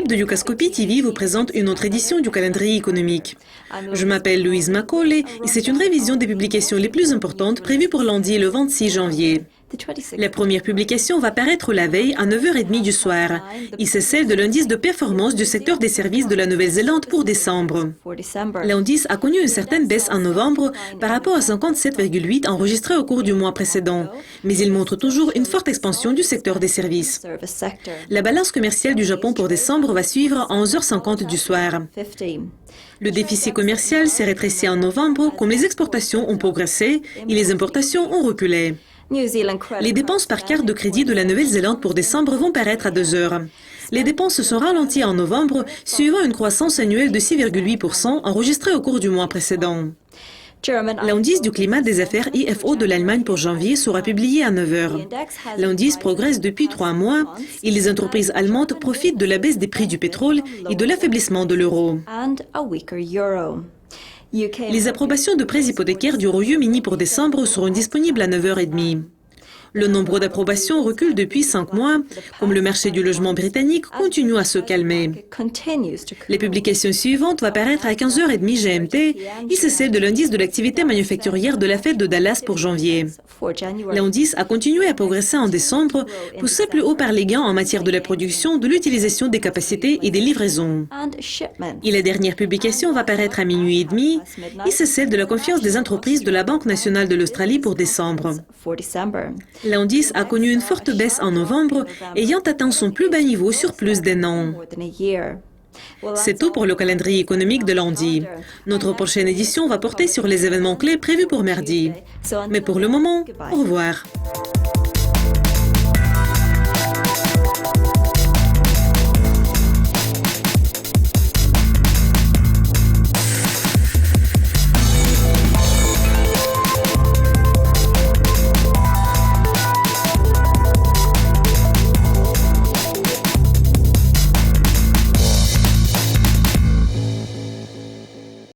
L'équipe de Yucascopy TV vous présente une autre édition du calendrier économique. Je m'appelle Louise Macaulay et c'est une révision des publications les plus importantes prévues pour lundi le 26 janvier. La première publication va paraître la veille à 9h30 du soir. Et c'est celle de l'indice de performance du secteur des services de la Nouvelle-Zélande pour décembre. L'indice a connu une certaine baisse en novembre par rapport à 57,8 enregistré au cours du mois précédent. Mais il montre toujours une forte expansion du secteur des services. La balance commerciale du Japon pour décembre va suivre à 11h50 du soir. Le déficit commercial s'est rétréci en novembre comme les exportations ont progressé et les importations ont reculé. Les dépenses par carte de crédit de la Nouvelle-Zélande pour décembre vont paraître à 2 heures. Les dépenses se sont ralenties en novembre, suivant une croissance annuelle de 6,8% enregistrée au cours du mois précédent. L'indice du climat des affaires IFO de l'Allemagne pour janvier sera publié à 9 heures. L'indice progresse depuis 3 mois et les entreprises allemandes profitent de la baisse des prix du pétrole et de l'affaiblissement de l'euro. Les approbations de prêts hypothécaires du Royaume-Uni pour décembre seront disponibles à 9h30. Le nombre d'approbations recule depuis 5 mois, comme le marché du logement britannique continue à se calmer. Les publications suivantes vont paraître à 15h30 GMT et c'est celle de l'indice de l'activité manufacturière de la fête de Dallas pour janvier. L'indice a continué à progresser en décembre, poussé plus haut par les gains en matière de la production, de l'utilisation des capacités et des livraisons. Et la dernière publication va paraître à minuit et demi et c'est celle de la confiance des entreprises de la Banque nationale de l'Australie pour décembre. L'indice a connu une forte baisse en novembre, ayant atteint son plus bas niveau sur plus d'1 an. C'est tout pour le calendrier économique de lundi. Notre prochaine édition va porter sur les événements clés prévus pour mardi. Mais pour le moment, au revoir.